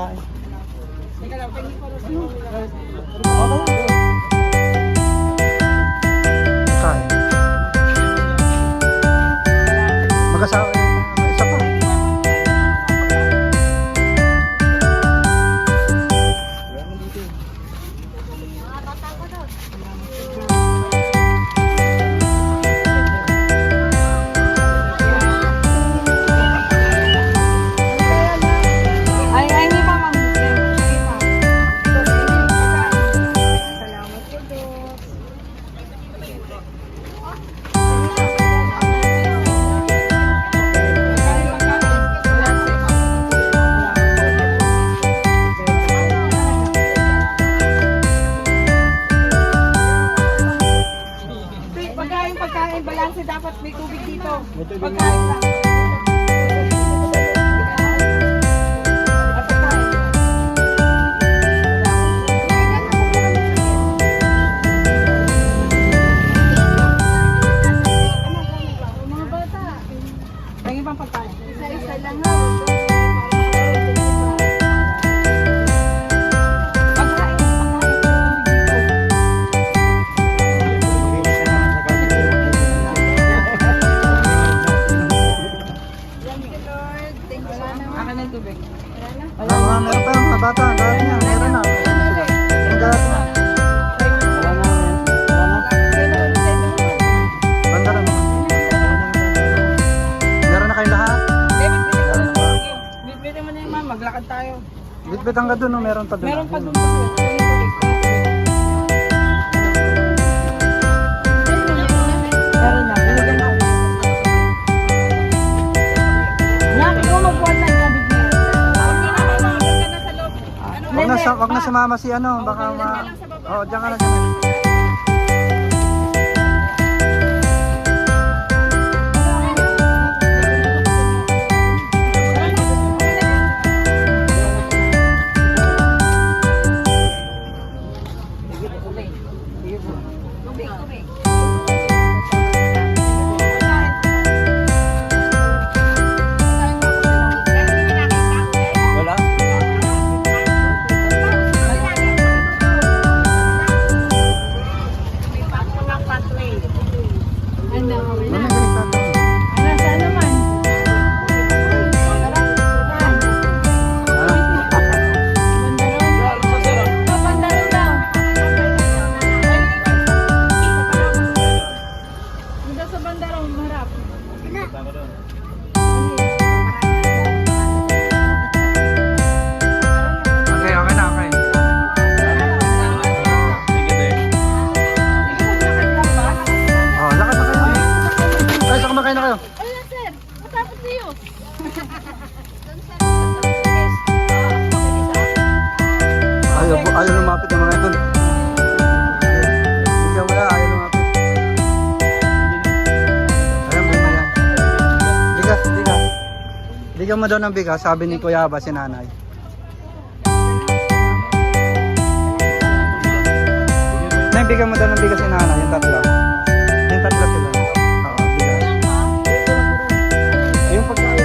pagkain. Teka lang, pwede ko rin. Pagkain. Mag-asawa. Isa pa. Pagkain, balanse, dapat may tubig dito. Pagkain lang. At pagkain. Mga bata. Tingin pang pagkain. Isa-isa lang ha. Tubig. Wala, meron pa yung mga bata. Dahil niya, meron na. Nagkalat na. Banda na naman. Meron na kayo lahat? Bitbit mo na yung ma'am, maglakad tayo. Bitbit hanggang doon, no? Meron pa doon. Meron pa doon. Meron na, binigyan ako. Nak, ikaw magbuhat ng tubig na. Wag na sumama si ano, baka Oo, diyan ka na siya. Kumakain na kayo. Ayun sir, matapos niyo. Ayaw lumapit ng mga ito. Bigyan mo na, ayaw lumapit. Ayaw mo yan. Bigas. Bigyan mo daw ng bigas, sabi ni Kuya Aba, si nanay. Bigyan mo daw ng bigas si nanay, yung tatlo. Yung tatlo sila. Yung pagkain.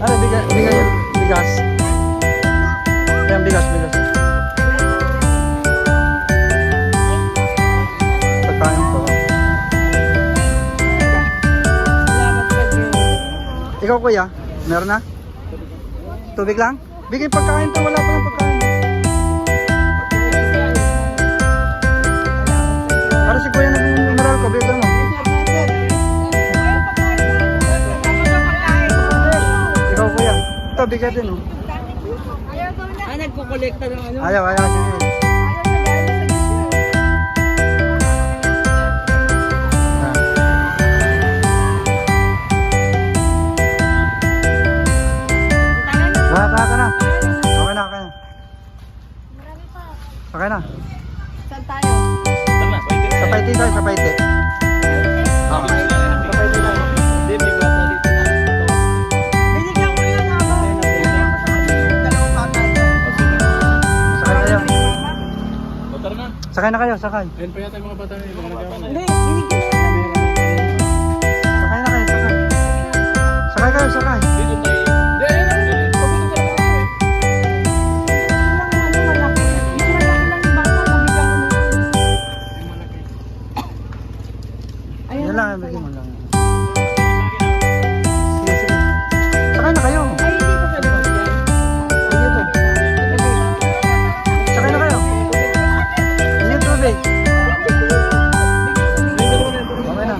Ano, bigas. Ayan, bigas. Pagkain po. Ikaw kuya, meron na? Tubig lang? Bigay pagkain to, wala pa ng pagkain. Para si kuya nag-mineral ko, bigyan mo. Ikaw kuya, ito bigay din oh. Nagkukolekta ng ano? Ayaw, sige. Baka ka na. Okay na. Marami pa. Okay na. Saan tayo? Sa Paiti tayo, sa Paiti. Sa Paiti tayo. Binigyan ko yun ako. Dalawang bata. Sakay na kayo, sakay. Ayun pa yata yung mga bata na yun. Hindi, binigyan ko yun. Sakay na kayo, sakay. Sakay kayo, sakay. Dito tayo. Yan lang, bigyan mo lang. Sige, sige. Sakay na kayo. Sige to. Sakay na kayo. Sige, tubig. Okay na.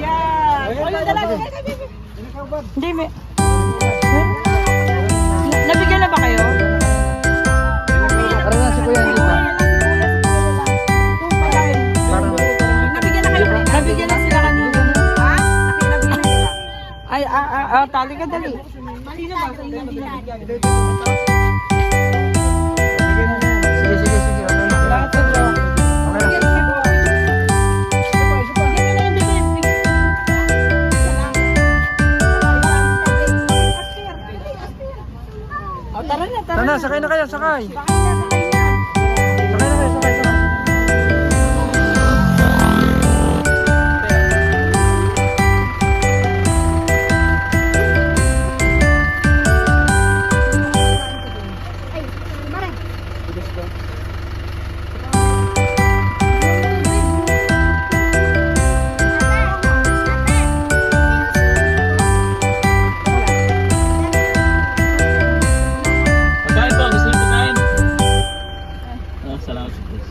Hindi, may... Nabigyan na ba kayo? Parang na si Kuya hindi pa. Parang Nabigyan na kayo? Nabigyan na sila kanina. Ha? Nabigyan na sila. Ay, tali ka dali. Sino ba? Sa inyo binabigyan? sige, sige, sige. Okay na. Lahat sa Diyos. Okay na. Oh, tara na, tara Tara na. na, sakay na kayo, sakay. Sakay na, sakay na. Sakay na kayo, sakay, sakay. Pagkain po, gusto niyo pagkain? Oh, salamat sa Diyos.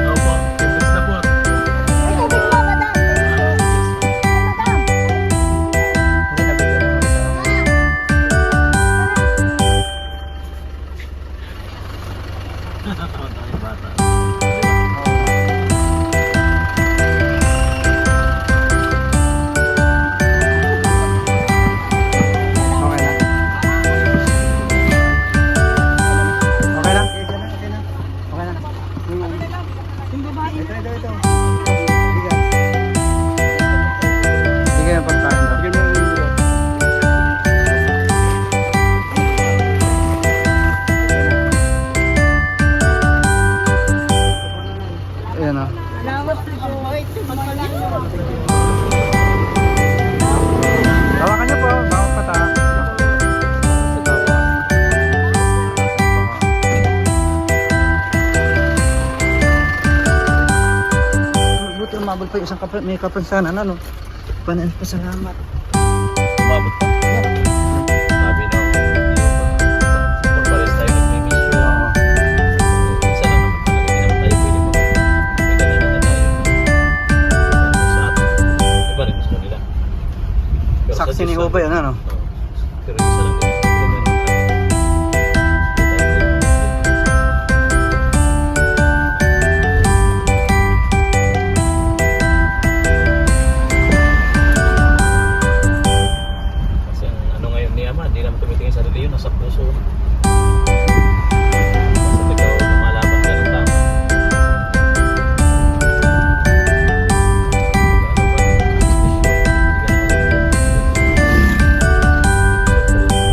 Opo, basta po. Hindi na bigyan mo isa. Ang bata. Okay na. Okay na? Okay na. Yung babae. Ito. Bigyan yung pagkain daw. Ayan o. Salamat sa Diyos. Hawakan niyo po. Bawang pata. Buti umabot pa yung isang may kapansanan. Ano? Panan pa salamat. Umabot pa. Sabi na, pagpares tayo nag-miss you. Oo. Isa lang naman talaga, hindi naman tayo pwede may kanina tayo. Sa atin, iba rin gusto nila. Pero sa Saksi ni Diyos Ubay, ano? Oo. Pero isa lang din. Kasi ang ano ngayon ni Ama, hindi naman tumitingin sa reliyon, nasa puso. Basta ikaw lumalaban ka ng tama.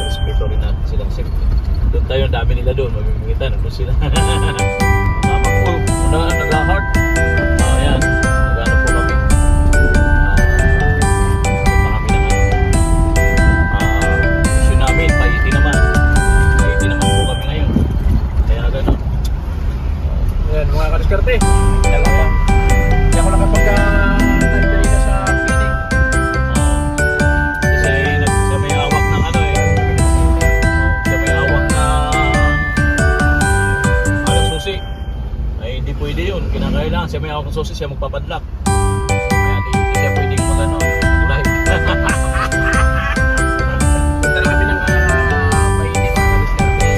Respeto rin natin silang safety. Doon tayo, ang dami nila doon, mamimigitan, nandun sila. Tama ko, una nag-heart. Ayan, nag-ano po kami. Punta kami ng issue namin, paiti naman. Paiti naman po kami ngayon. Kaya gano'n. Ayan, mga kadiskarte. Dalawa. Hindi ako nakapagka-time kanina sa feeding. Kasi siya may hawak ng ano eh. Siya may hawak ng susi. Ay hindi pwede yun. Kinakailangan siya may hawak ng susi, siya magpapadlock. Kaya hindi siya pwedeng mag-ano. Live. Punta na kami ng paiti, mga kadiskarte.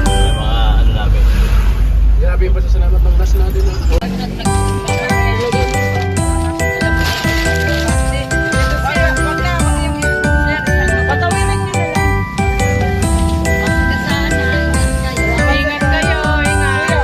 May mga ano namin. Grabe yung pasasalamat ng gas natin. Patawirin nyo na lang. Ingat kayo, ingat.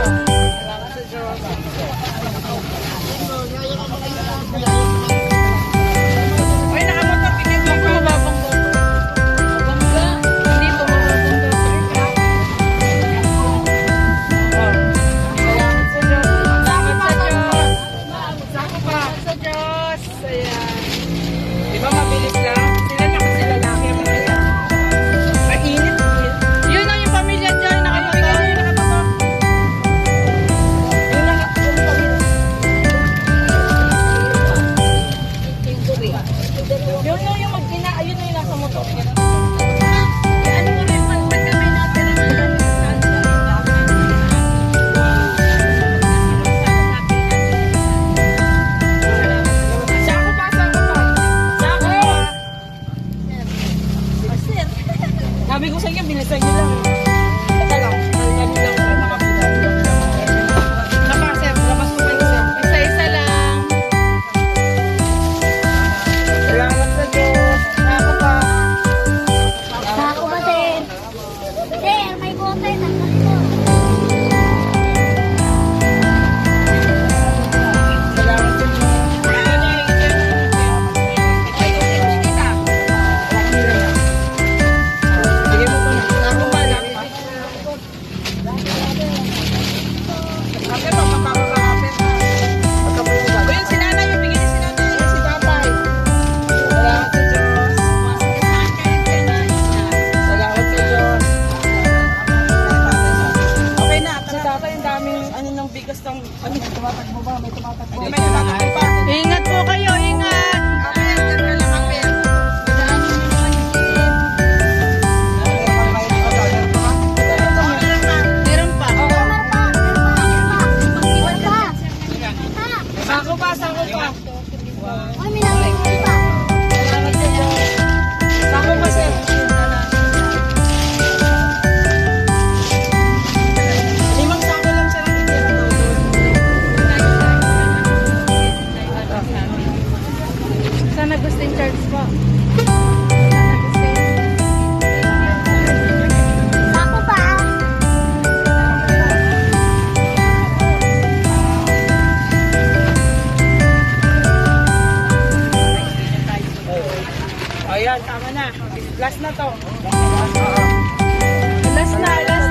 Sabi ko sa inyo, bilisan nyo lang. Teka lang, balikan nyo lang kung makapila. Labas, sir. Labas ko kayo, sir. Isa-isa lang. Salamat sa Diyos. Ako pa. Ako ba, sir? Sir, may bote. Takot ko. Salamat sa Diyos. Bigay mo ko na. Ako pa lang. Kapit mo, kapapakapit. O yun, si nanay, yung bigyan niya si nanay. Yun, si papay. Salamat sa Diyos. Salamat sa Diyos. Okay na, si tatay, ang daming ano ng bigas ng ano. Tumatagbo ba? May tumatagbo. May tumatagbo pa. Ingat po kayo, ingat. Okay, yan na lang ang pera. Meron pa. Sako pa, sako pa. Sako pa, sir. Limang sako lang siya ng itira daw doon. San Agustin Church po. Ayan, tama na. Last na to. Last na, last